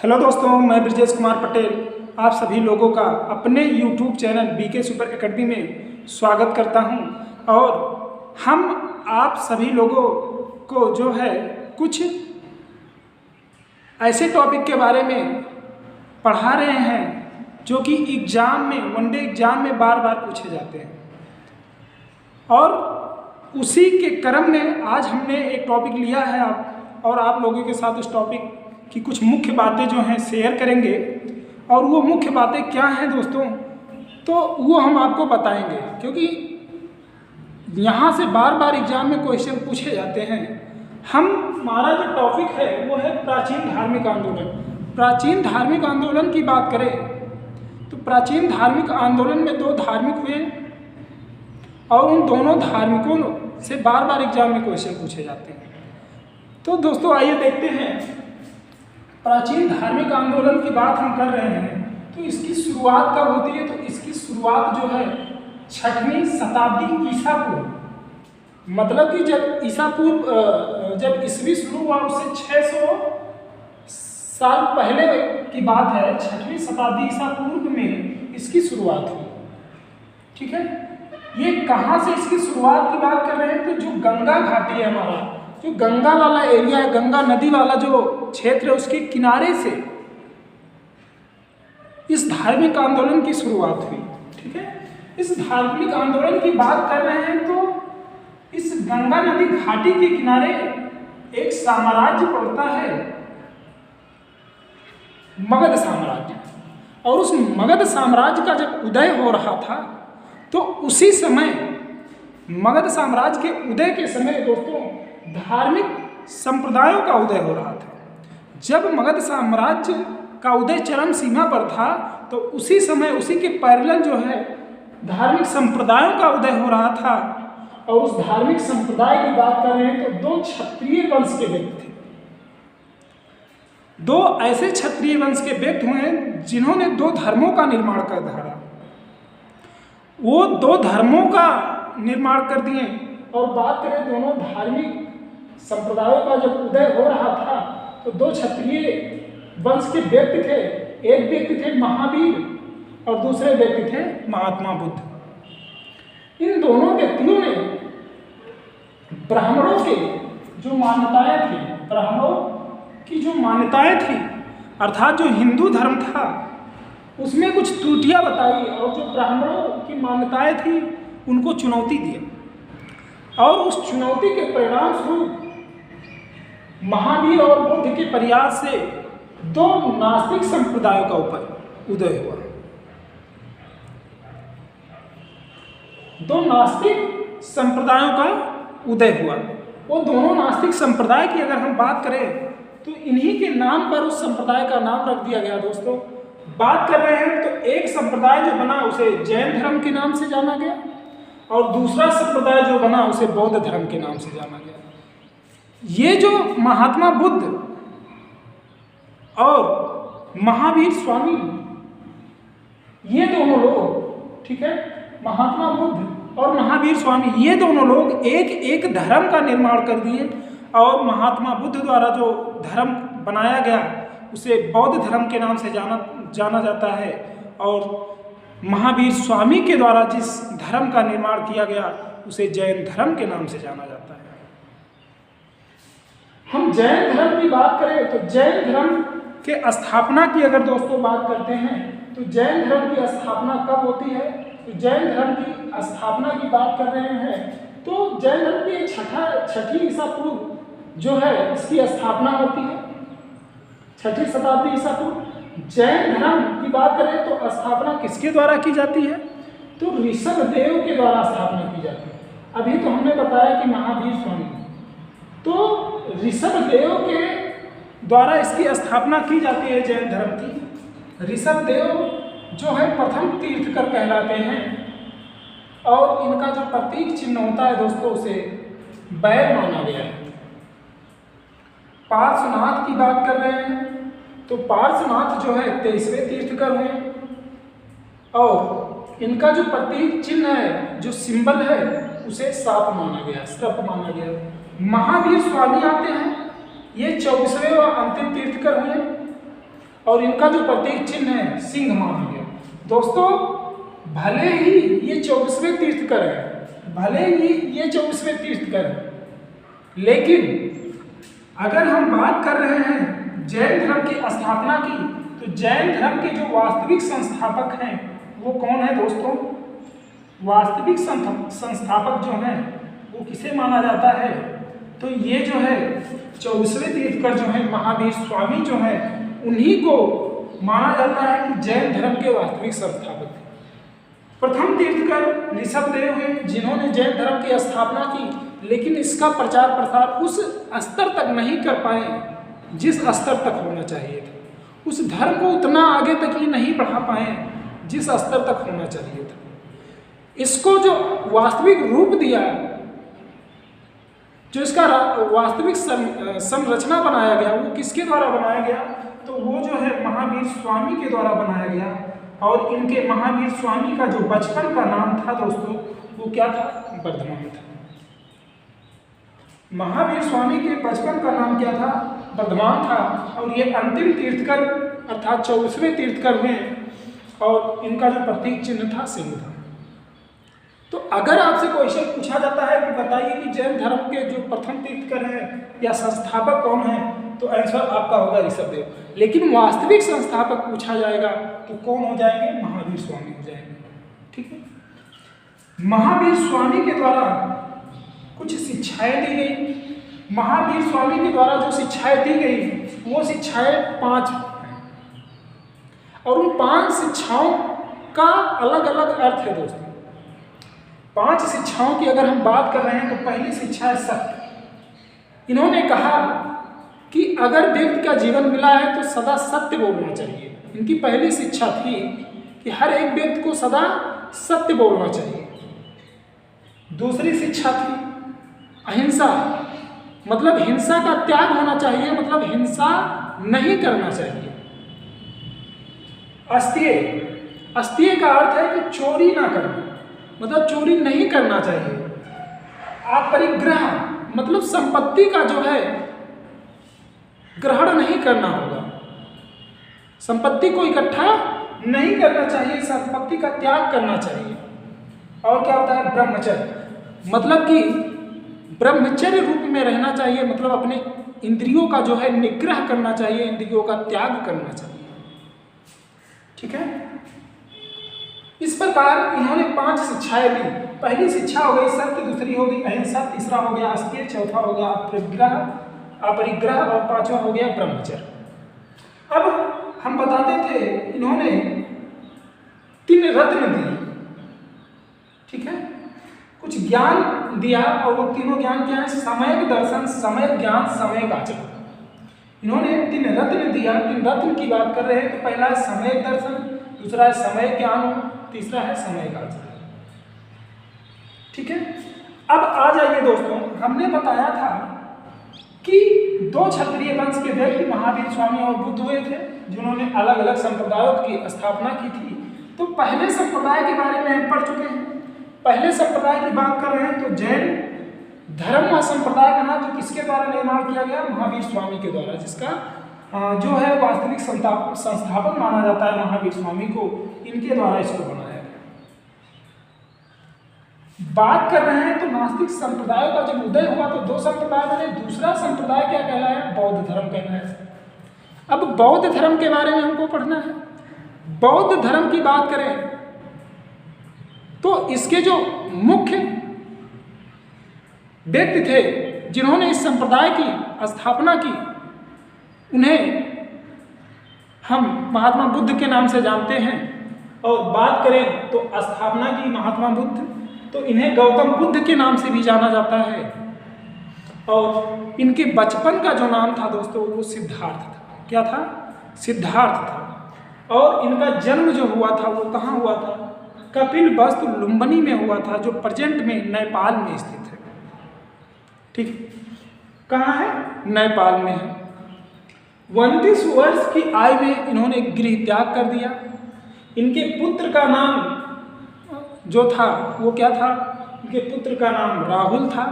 Hello दोस्तों, मैं ब्रजेश कुमार पटेल आप सभी लोगों का अपने YouTube channel BK super academy में स्वागत करता हूं। और हम आप सभी लोगों को जो है कुछ ऐसे टॉपिक के बारे में पढ़ा रहे हैं जो कि एग्ज़ाम में वनडे एग्ज़ाम में बार बार पूछे जाते हैं। और उसी के क्रम में आज हमने एक टॉपिक लिया है और आप लोगों के साथ उस टॉपिक की कुछ मुख्य बातें जो हैं शेयर करेंगे। और वो मुख्य बातें क्या हैं दोस्तों, तो वो हम आपको बताएंगे, क्योंकि यहाँ से बार बार एग्जाम में क्वेश्चन पूछे जाते हैं। हमारा जो टॉपिक है वो है प्राचीन धार्मिक आंदोलन। प्राचीन धार्मिक आंदोलन की बात करें तो प्राचीन धार्मिक आंदोलन में दो धार्मिक हुए और उन दोनों धार्मिकों से बार बार एग्जाम में क्वेश्चन पूछे जाते हैं। तो दोस्तों आइए देखते हैं, प्राचीन धार्मिक आंदोलन की बात हम कर रहे हैं तो इसकी शुरुआत कब होती है? तो इसकी शुरुआत जो है 6वीं शताब्दी ईसा पूर्व, मतलब कि जब ईस्वी शुरू हुआ उससे 600 साल पहले की बात है। 6वीं शताब्दी ईसा पूर्व में इसकी शुरुआत हुई। ठीक है, ये कहाँ से इसकी शुरुआत की बात कर रहे हैं? तो जो गंगा घाटी है, हमारा जो गंगा वाला एरिया है, गंगा नदी वाला जो क्षेत्र है, उसके किनारे से इस धार्मिक आंदोलन की शुरुआत हुई। ठीक है, इस धार्मिक आंदोलन की बात कर रहे हैं तो इस गंगा नदी घाटी के किनारे एक साम्राज्य पड़ता है, मगध साम्राज्य। और उस मगध साम्राज्य का जब उदय हो रहा था तो उसी समय मगध साम्राज्य के उदय के समय दोस्तों धार्मिक संप्रदायों का उदय हो रहा था। जब मगध साम्राज्य का उदय चरम सीमा पर था तो उसी समय उसी के पैरेलल जो है धार्मिक संप्रदायों का उदय हो रहा था। और उस धार्मिक संप्रदाय की बात कर रहे हैं तो दो क्षत्रिय वंश के व्यक्ति थे। दो ऐसे क्षत्रिय वंश के व्यक्ति हुए जिन्होंने दो धर्मों का निर्माण कर धारा। वो दो धर्मों का निर्माण कर दिए। और बात करें दोनों धार्मिक संप्रदायों का जब उदय हो रहा था तो दो क्षत्रिय वंश के व्यक्ति थे। एक व्यक्ति थे महावीर और दूसरे व्यक्ति थे महात्मा बुद्ध। इन दोनों व्यक्तियों ने ब्राह्मणों के जो मान्यताएं थी, ब्राह्मणों की जो मान्यताएं थी, अर्थात जो हिंदू धर्म था उसमें कुछ त्रुटियां बताई और जो ब्राह्मणों की मान्यताएं थी उनको चुनौती दिया। और उस चुनौती के परिणाम स्वरूप महावीर और बुद्ध के प्रयास से दो नास्तिक संप्रदायों का उदय हुआ। दो नास्तिक संप्रदायों का उदय हुआ। वो दोनों नास्तिक संप्रदाय की अगर हम बात करें तो इन्हीं के नाम पर उस संप्रदाय का नाम रख दिया गया। दोस्तों बात कर रहे हैं तो एक संप्रदाय जो बना उसे जैन धर्म के नाम से जाना गया और दूसरा संप्रदाय जो बना उसे बौद्ध धर्म के नाम से जाना गया। ये जो महात्मा बुद्ध और महावीर स्वामी, ये दोनों लोग, ठीक है, महात्मा बुद्ध और महावीर स्वामी, ये दोनों लोग एक एक धर्म का निर्माण कर दिए। और महात्मा बुद्ध द्वारा जो धर्म बनाया गया उसे बौद्ध धर्म के नाम से जाना जाता है। और महावीर स्वामी के द्वारा जिस धर्म का निर्माण किया गया उसे जैन धर्म के नाम से जाना जाता है। हम जैन धर्म की बात करें तो जैन धर्म के स्थापना की अगर दोस्तों बात करते हैं तो जैन धर्म की स्थापना कब होती है? तो जैन धर्म की स्थापना की बात कर रहे हैं तो जैन धर्म की 6ठी ईसा पूर्व जो है इसकी स्थापना होती है। 6ठी शताब्दी ईसा पूर्व जैन धर्म की बात करें तो स्थापना किसके द्वारा की जाती है? तो ऋषभदेव के द्वारा स्थापना की जाती है। अभी तो हमने बताया कि महावीर स्वामी, तो ऋषभदेव के द्वारा इसकी स्थापना की जाती है जैन धर्म की। ऋषभदेव जो है प्रथम तीर्थकर कहलाते हैं और इनका जो प्रतीक चिन्ह होता है दोस्तों उसे बैल माना गया है। पार्श्वनाथ की बात कर रहे हैं तो पार्श्वनाथ जो है 23वें तीर्थकर हुए और इनका जो प्रतीक चिन्ह है, जो सिंबल है, उसे सांप माना गया, सर्प माना गया। महावीर स्वामी आते हैं, ये 24वें व अंतिम तीर्थकर हुए और इनका जो प्रतीक चिन्ह है सिंह माना गया। दोस्तों भले ही ये 24वें तीर्थकर है, भले ही ये 24वें तीर्थकर है, लेकिन अगर हम बात कर रहे हैं जैन धर्म की स्थापना की, तो जैन धर्म के जो वास्तविक संस्थापक हैं वो कौन है दोस्तों? वास्तविक संस्थापक जो हैं वो किसे माना जाता है? तो ये जो है 24वें तीर्थकर जो है महावीर स्वामी जो है, उन्हीं को माना जाता है कि जैन धर्म के वास्तविक संस्थापक थे। प्रथम तीर्थकर ऋषभदेव हैं, जिन्होंने जैन धर्म की स्थापना की, लेकिन इसका प्रचार प्रसार उस स्तर तक नहीं कर पाए जिस स्तर तक होना चाहिए था। उस धर्म को उतना आगे तक ही नहीं बढ़ा पाए जिस स्तर तक होना चाहिए था। इसको जो वास्तविक रूप दिया, जो इसका वास्तविक संरचना बनाया गया, वो किसके द्वारा बनाया गया? तो वो जो है महावीर स्वामी के द्वारा बनाया गया। और इनके महावीर स्वामी का जो बचपन का नाम था दोस्तों, वो क्या था? वर्धमान था। महावीर स्वामी के बचपन का नाम क्या था? वर्धमान था। और ये अंतिम तीर्थकर अर्थात 24वें तीर्थकर हुए, और इनका जो प्रतीक चिन्ह था सिंह था। तो अगर आपसे क्वेश्चन पूछा जाता है कि बताइए कि जैन धर्म के जो प्रथम तीर्थकर हैं या संस्थापक कौन है, तो आंसर आपका होगा ऋषभदेव। लेकिन वास्तविक संस्थापक पूछा जाएगा तो कौन हो जाएंगे? महावीर स्वामी हो जाएंगे। ठीक है। महावीर स्वामी के द्वारा कुछ शिक्षाएं दी गई। महावीर स्वामी के द्वारा जो शिक्षाएं दी गई वो शिक्षाएं 5 हैं, और उन 5 शिक्षाओं का अलग अलग अर्थ है दोस्तों। 5 शिक्षाओं की अगर हम बात कर रहे हैं तो पहली शिक्षा है सत्य। इन्होंने कहा कि अगर व्यक्ति का जीवन मिला है तो सदा सत्य बोलना चाहिए। इनकी पहली शिक्षा थी कि हर एक व्यक्ति को सदा सत्य बोलना चाहिए। दूसरी शिक्षा थी अहिंसा, मतलब हिंसा का त्याग होना चाहिए, मतलब हिंसा नहीं करना चाहिए। अस्तेय, अस्तेय का अर्थ है कि चोरी ना करना, मतलब चोरी नहीं करना चाहिए। अपरिग्रह, मतलब संपत्ति का जो है ग्रहण नहीं करना होगा, संपत्ति को इकट्ठा नहीं करना चाहिए, संपत्ति का त्याग करना चाहिए। और क्या होता है? ब्रह्मचर्य, मतलब कि ब्रह्मचर्य रूप में रहना चाहिए, मतलब अपने इंद्रियों का जो है निग्रह करना चाहिए, इंद्रियों का त्याग करना चाहिए। ठीक है। इस प्रकार इन्होंने 5 शिक्षाएं दी। पहली शिक्षा हो गई सत्य, दूसरी हो गई अहिंसा, तीसरा हो गया अस्तेय, चौथा हो गया अपरिग्रह, और 5वां हो गया ब्रह्मचर्य। अब हम बताते थे इन्होंने 3 रत्न दिए। ठीक है। कुछ ज्ञान दिया, और वो तीनों ज्ञान क्या है? समय दर्शन, समय ज्ञान, समय आचरण। इन्होंने 3 रत्न दिया। 3 रत्न की बात कर रहे हैं तो पहला है समय दर्शन, दूसरा है समय ज्ञान, तीसरा है समय का आचरण। ठीक है। अब आ जाइए दोस्तों, हमने बताया था कि 2 क्षत्रिय वंश के व्यक्ति महावीर स्वामी और बुद्ध हुए थे, जिन्होंने अलग अलग संप्रदायों की स्थापना की थी। तो पहले संप्रदाय के बारे में हम पढ़ चुके हैं। पहले संप्रदाय की बात कर रहे हैं तो जैन धर्म संप्रदाय का नाम जो किसके द्वारा निर्माण किया गया? महावीर स्वामी के द्वारा, जिसका जो है वास्तविक संस्थापक माना जाता है महावीर स्वामी को, इनके द्वारा इसको बनाया गया। बात कर रहे हैं तो नास्तिक संप्रदाय का जब उदय हुआ तो 2 संप्रदाय बने। दूसरा संप्रदाय क्या कहलाया? बौद्ध धर्म कहलाया। अब बौद्ध धर्म के बारे में हमको पढ़ना है। बौद्ध धर्म की बात करें तो इसके जो मुख्य व्यक्ति थे जिन्होंने इस संप्रदाय की स्थापना की, उन्हें हम महात्मा बुद्ध के नाम से जानते हैं। और बात करें तो स्थापना की महात्मा बुद्ध, तो इन्हें गौतम बुद्ध के नाम से भी जाना जाता है। और इनके बचपन का जो नाम था दोस्तों वो सिद्धार्थ था। क्या था? सिद्धार्थ था। और इनका जन्म जो हुआ था वो कहाँ हुआ था? कपिलवस्तु लुम्बिनी में हुआ था, जो प्रेजेंट में नेपाल में स्थित है। ठीक है। कहाँ है? नेपाल में है। 29 वर्ष की आयु में इन्होंने गृह त्याग कर दिया। इनके पुत्र का नाम जो था वो क्या था? इनके पुत्र का नाम राहुल था।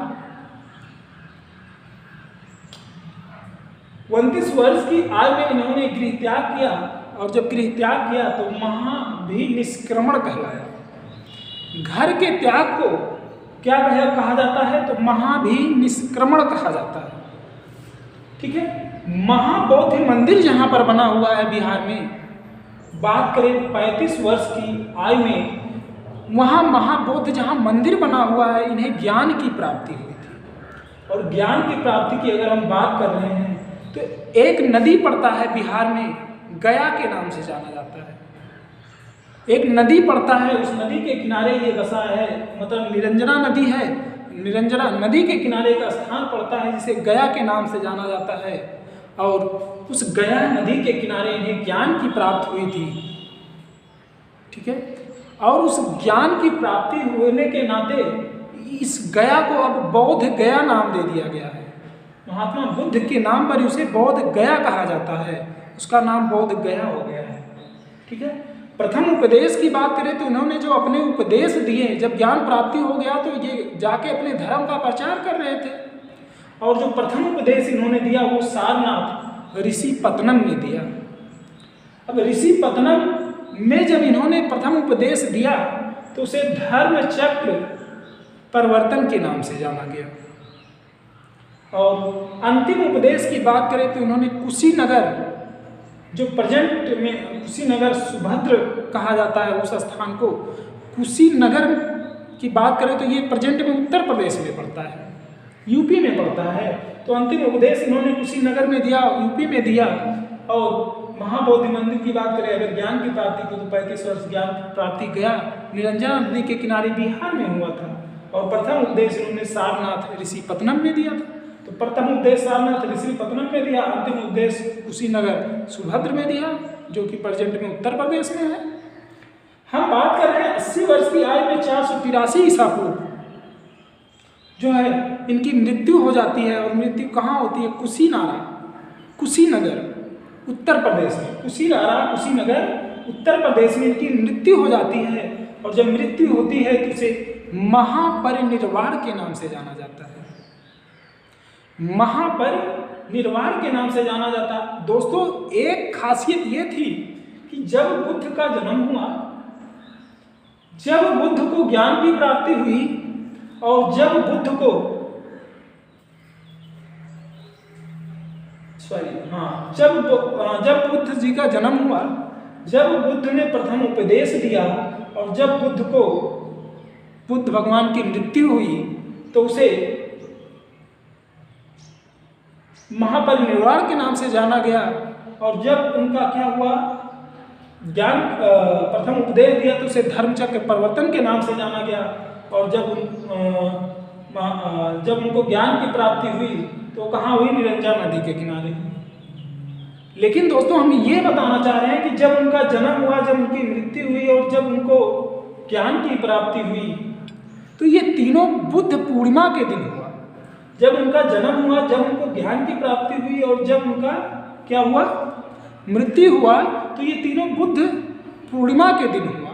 29 वर्ष की आयु में इन्होंने गृह त्याग किया, और जब गृह त्याग किया तो महाभिनिष्क्रमण कहलाया। घर के त्याग को क्या कहा जाता है? तो महाभिनिष्क्रमण कहा जाता है। ठीक है। महाबौद्ध मंदिर जहाँ पर बना हुआ है बिहार में, बात करें 35 वर्ष की आयु में, वहाँ महाबौद्ध जहाँ मंदिर बना हुआ है, इन्हें ज्ञान की प्राप्ति हुई थी। और ज्ञान की प्राप्ति की अगर हम बात कर रहे हैं तो एक नदी पड़ता है बिहार में, गया के नाम से जाना जाता है। एक नदी पड़ता है, उस नदी के किनारे ये बसा है, मतलब निरंजना नदी है। निरंजना नदी के किनारे का स्थान पड़ता है जिसे गया के नाम से जाना जाता है। और उस गया नदी के किनारे इन्हें ज्ञान की प्राप्ति हुई थी। ठीक है। और उस ज्ञान की प्राप्ति होने के नाते इस गया को अब बौद्ध गया नाम दे दिया गया है। महात्मा बुद्ध के नाम पर उसे बौद्ध गया कहा जाता है, उसका नाम बौद्ध गया हो गया है। ठीक है। प्रथम उपदेश की बात करें तो इन्होंने जो अपने उपदेश दिए, जब ज्ञान प्राप्ति हो गया तो ये जाके अपने धर्म का प्रचार कर रहे थे। और जो प्रथम उपदेश इन्होंने दिया वो सारनाथ ऋषि पतनम में दिया। अब ऋषि पतनम में जब इन्होंने प्रथम उपदेश दिया तो उसे धर्म चक्र प्रवर्तन के नाम से जाना गया। और अंतिम उपदेश की बात करें तो इन्होंने कुशीनगर, जो प्रेजेंट में कुशीनगर सुभद्र कहा जाता है, उस स्थान को कुशीनगर की बात करें तो ये प्रेजेंट में उत्तर प्रदेश में पड़ता है, यूपी में पड़ता है। तो अंतिम उपदेश इन्होंने कुशीनगर में दिया, यूपी में दिया। और महाबोधि मंदिर की बात करें अगर ज्ञान की प्राप्ति की, तो 35 वर्ष ज्ञान प्राप्ति गया निरंजना नदी के किनारे बिहार में हुआ था। और प्रथम उपदेश इन्होंने सारनाथ ऋषि पतनम में दिया था। तो प्रथम उपदेश सारनाथ ऋषि पतनम में दिया, अंतिम उपदेश कुशीनगर सुभद्र में दिया, जो कि प्रेजेंट में उत्तर प्रदेश में है। हम बात कर रहे हैं 80 वर्ष की आयु में 483 ईसा पूर्व जो है इनकी मृत्यु हो जाती है। और मृत्यु कहाँ होती है? कुशीनगर उत्तर प्रदेश में। कुशीनगर उत्तर प्रदेश में इनकी मृत्यु हो जाती है। और जब मृत्यु होती है तो उसे महापरिनिर्वाण के नाम से जाना जाता है। महापरिनिर्वाण के नाम से जाना जाता है। दोस्तों, एक खासियत ये थी कि जब बुद्ध का जन्म हुआ, जब बुद्ध को ज्ञान की प्राप्ति हुई, और जब बुद्ध बुद्ध जी का जन्म हुआ, जब बुद्ध ने प्रथम उपदेश दिया, और जब बुद्ध भगवान की मृत्यु हुई, तो उसे महापरिनिर्वाण के नाम से जाना गया। और जब उनका क्या हुआ, ज्ञान प्रथम उपदेश दिया, तो उसे धर्मचक्र प्रवर्तन के नाम से जाना गया। और जब उनको ज्ञान की प्राप्ति हुई तो कहाँ हुई? निरंजना नदी के किनारे। लेकिन दोस्तों, हम ये बताना चाह रहे हैं कि जब उनका जन्म हुआ, जब उनकी मृत्यु हुई, और जब उनको ज्ञान की प्राप्ति हुई, तो ये तीनों बुद्ध पूर्णिमा के दिन हुआ। जब उनका जन्म हुआ, जब उनको ज्ञान की प्राप्ति हुई, और जब उनका क्या हुआ? मृत्यु हुआ, तो ये तीनों बुद्ध पूर्णिमा के दिन हुआ।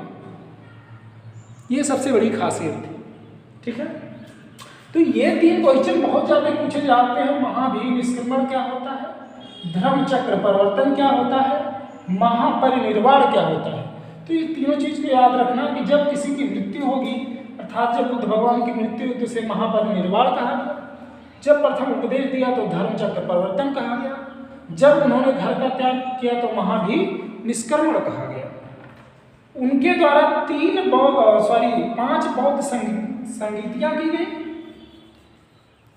ये सबसे बड़ी खासियत थी। ठीक है। तो ये 3 क्वेश्चन बहुत ज़्यादा पूछे जाते हैं। महाभिनिष्क्रमण क्या होता है, धर्मचक्र प्रवर्तन क्या होता है, महापरिनिर्वाण क्या होता है। तो ये तीनों चीज़ को याद रखना कि जब किसी की मृत्यु होगी, अर्थात जब बुद्ध भगवान की मृत्यु हुई तो उसे महापरिनिर्वाण कहा गया। जब प्रथम उपदेश दिया तो धर्मचक्र प्रवर्तन कहा गया। जब उन्होंने घर का त्याग किया तो महाभिनिष्क्रमण कहा गया। उनके द्वारा 5 बौद्ध संगीतियाँ की गई।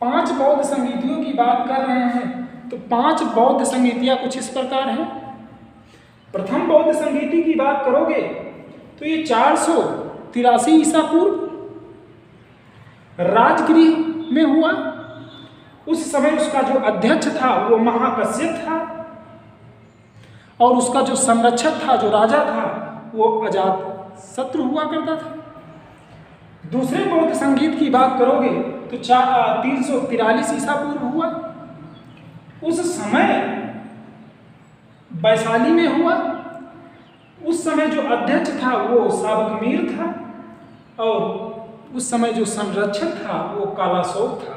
5 बौद्ध संगीतियों की बात कर रहे हैं तो 5 बौद्ध संगीतियाँ कुछ इस प्रकार हैं। प्रथम बौद्ध संगीति की बात करोगे तो ये 483 ईसा पूर्व राजगृह में हुआ। उस समय उसका जो अध्यक्ष था वो महाकश्यप था, और उसका जो संरक्षक था, जो राजा था, वो अजात शत्रु हुआ करता था। दूसरे बौद्ध संगीत की बात करोगे तो 343 ईसा पूर्व हुआ। उस समय वैशाली में हुआ। उस समय जो अध्यक्ष था वो साबकमीर था, और उस समय जो संरक्षक था वो कालाशोक था।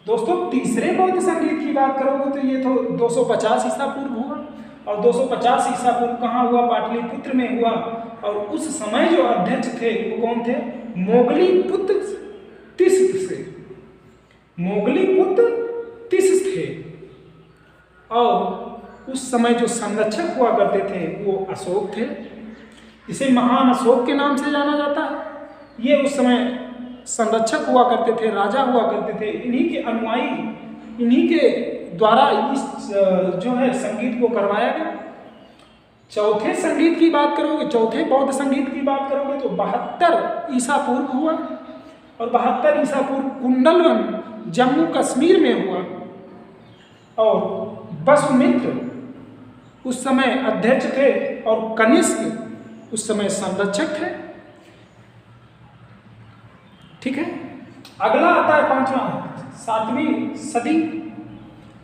दोस्तों तीसरे बौद्ध संगीत की बात करोगे तो ये तो 250 ईसा पूर्व हुआ, और 250 ईसा पूर्व कहाँ हुआ? पाटलिपुत्र में हुआ। और उस समय जो अध्यक्ष थे वो कौन थे? मोगलीपुत्र तिस्स थे। मोगलीपुत्र तिस्स थे। और उस समय जो संरक्षक हुआ करते थे वो अशोक थे, जिसे महान अशोक के नाम से जाना जाता है। ये उस समय संरक्षक हुआ करते थे, राजा हुआ करते थे। इन्हीं के अनुयायी, इन्हीं के द्वारा इस जो है संगीत को करवाया गया। चौथे संगीत की बात करोगे, चौथे बौद्ध संगीत की बात करोगे तो 72 ईसा पूर्व हुआ, और 72 ईसा पूर्व कुंडलवन जम्मू कश्मीर में हुआ। और वसुमित्र उस समय अध्यक्ष थे, और कनिष्क उस समय संरक्षक थे। ठीक है, अगला आता है पांचवा, 7वीं सदी।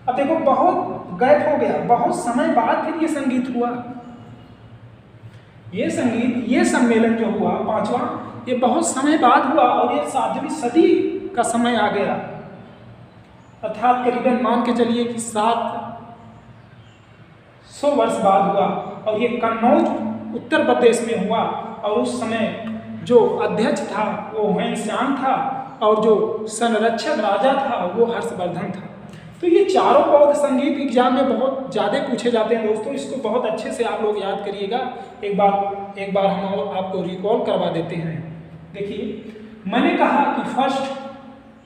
अब देखो बहुत गैप हो गया, बहुत समय बाद फिर ये संगीत हुआ। ये संगीत, ये सम्मेलन जो हुआ पांचवा, ये बहुत समय बाद हुआ, और ये 7वीं सदी का समय आ गया। अर्थात करीबन मान के चलिए कि 700 वर्ष बाद हुआ, और ये कन्नौज उत्तर प्रदेश में हुआ। और उस समय जो अध्यक्ष था वो हुएनसांग था, और जो संरक्षक राजा था वो हर्षवर्धन था। तो ये चारों बौद्ध संगीत एग्जाम में बहुत ज़्यादा पूछे जाते हैं दोस्तों, इसको बहुत अच्छे से आप लोग याद करिएगा। एक बार हम और आपको रिकॉल करवा देते हैं। देखिए, मैंने कहा कि फर्स्ट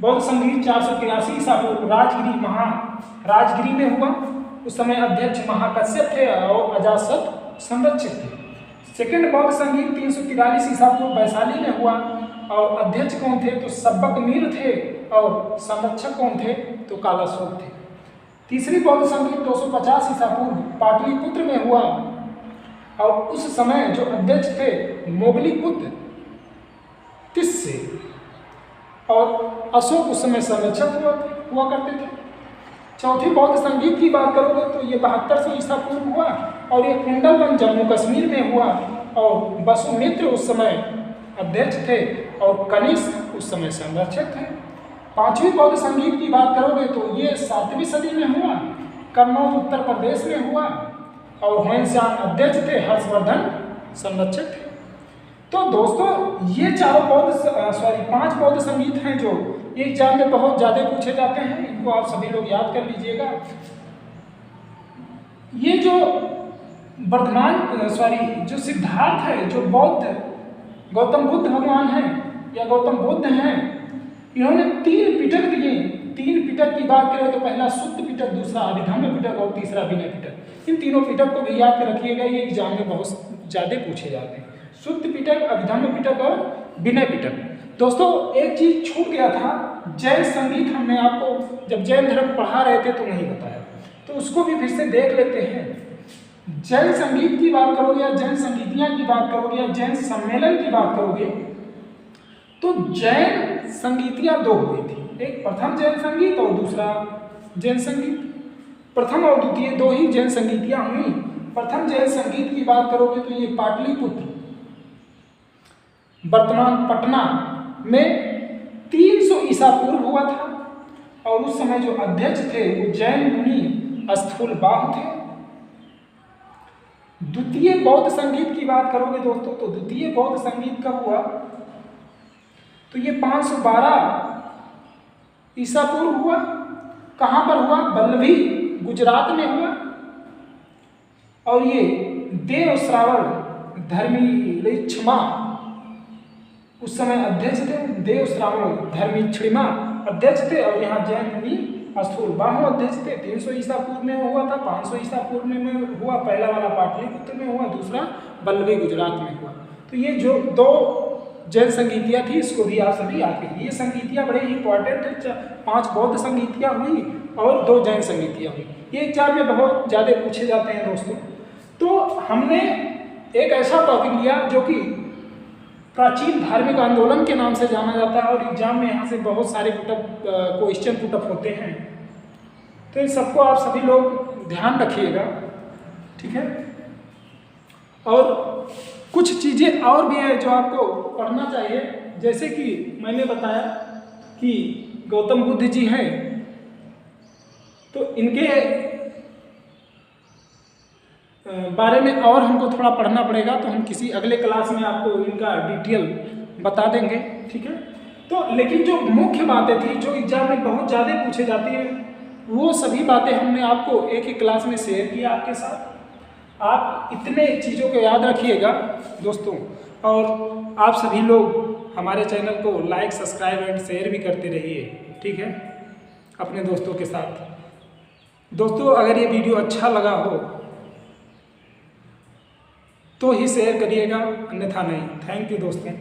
बौद्ध संगीत 483 ईसा पूर्व राजगिरी में हुआ। उस समय अध्यक्ष महाकश्यप थे और अजातशत्रु संरक्षक थे। सेकेंड बौद्ध संगीत 343 ईसा पूर्व वैशाली में हुआ, और अध्यक्ष कौन थे? तो सब्बक मीर थे, और संरक्षक कौन थे? तो कालाशोक थे। तीसरी बौद्ध संगीत 250 ईसा पूर्व पाटलिपुत्र में हुआ, और उस समय जो अध्यक्ष थे मोगलीपुत्र तिस्स, और अशोक उस समय संरक्षक हुआ करते थे। चौथी बौद्ध संगीत की बात करोगे तो ये 7200 ईसा पूर्व हुआ, और ये कुंडलवन जम्मू कश्मीर में हुआ, और वसुमित्र उस समय अध्यक्ष थे, और कनिष्क उस समय संरक्षक थे। पांचवी बौद्ध संगीत की बात करोगे तो ये 7वीं सदी में हुआ, कन्नौज उत्तर प्रदेश में हुआ, और हुएनसांग अध्यक्ष थे, हर्षवर्धन संरक्षक थे। तो दोस्तों ये पांच बौद्ध संगीत हैं जो एग्जाम में बहुत ज़्यादा पूछे जाते हैं, इनको आप सभी लोग याद कर लीजिएगा। ये जो जो सिद्धार्थ है, जो बौद्ध गौतम बुद्ध भगवान हैं या गौतम बुद्ध हैं, इन्होंने 3 पिटक दिए। 3 पिटक की बात करें तो पहला सुत्त पिटक, दूसरा अभिधम्म पिटक, और तीसरा विनय पिटक। इन तीनों पिटक को भी याद कर रखिएगा, ये एग्जाम में बहुत ज़्यादा पूछे जाते हैं। सुत्त पिटक, अभिधम्म पिटक और विनय पिटक। दोस्तों एक चीज़ छूट गया था, जैन संगीत हमने आपको जब जैन धर्म पढ़ा रहे थे तो नहीं बताया, तो उसको भी फिर से देख लेते हैं। जैन संगीत की बात करोगे या जैन संगीतियाँ की बात करोगे या जैन सम्मेलन की बात करोगे तो जैन संगीतियाँ 2 हुई थी, एक प्रथम जैन संगीत और दूसरा जैन संगीत। प्रथम और द्वितीय 2 ही जैन संगीतियाँ हुई। प्रथम जैन संगीत की बात करोगे तो ये पाटलिपुत्र वर्तमान पटना में 300 ईसा पूर्व हुआ था, और उस समय जो अध्यक्ष थे वो जैन मुनि स्थूलबाहु थे। द्वितीय बौद्ध संगीत की बात करोगे दोस्तों तो द्वितीय बौद्ध संगीत कब हुआ? तो ये 512 ईसा पूर्व हुआ। कहाँ पर हुआ? बल्लभी गुजरात में हुआ, और ये देव श्रावण धर्मीक्षमा उस समय अध्यक्ष थे। देव श्रावण धर्मीक्षमा अध्यक्ष थे, और यहाँ जैन मुनि स्थूलबाहु अध्यक्ष थे। 300 ईसा पूर्व में हुआ था, 500 ईसा पूर्व में हुआ। पहला वाला पाटलिपुत्र में हुआ, दूसरा बल्लभी गुजरात में हुआ। तो ये जो 2 जैन संगीतियाँ थी इसको भी आप सभी याद करिए। ये संगीतियाँ बड़े ही इंपॉर्टेंट है। 5 बौद्ध संगीतियाँ हुई और 2 जैन संगीतियाँ हुई। ये एग्जाम में बहुत ज़्यादा पूछे जाते हैं दोस्तों। तो हमने एक ऐसा टॉपिक लिया जो कि प्राचीन धार्मिक आंदोलन के नाम से जाना जाता है, और एग्जाम में यहाँ से बहुत सारे क्वेश्चन पुटअप होते हैं। तो इन सबको आप सभी लोग ध्यान रखिएगा, ठीक है। और कुछ चीज़ें और भी हैं जो आपको पढ़ना चाहिए, जैसे कि मैंने बताया कि गौतम बुद्ध जी हैं तो इनके बारे में और हमको थोड़ा पढ़ना पड़ेगा, तो हम किसी अगले क्लास में आपको इनका डिटेल बता देंगे, ठीक है। तो लेकिन जो मुख्य बातें थी जो एग्जाम में बहुत ज़्यादा पूछे जाती है, वो सभी बातें हमने आपको एक एक क्लास में शेयर किया आपके साथ। आप इतने चीज़ों को याद रखिएगा दोस्तों, और आप सभी लोग हमारे चैनल को लाइक, सब्सक्राइब एंड शेयर भी करते रहिए, ठीक है, अपने दोस्तों के साथ। दोस्तों अगर ये वीडियो अच्छा लगा हो तो ही शेयर करिएगा, अन्यथा नहीं। थैंक यू दोस्तों।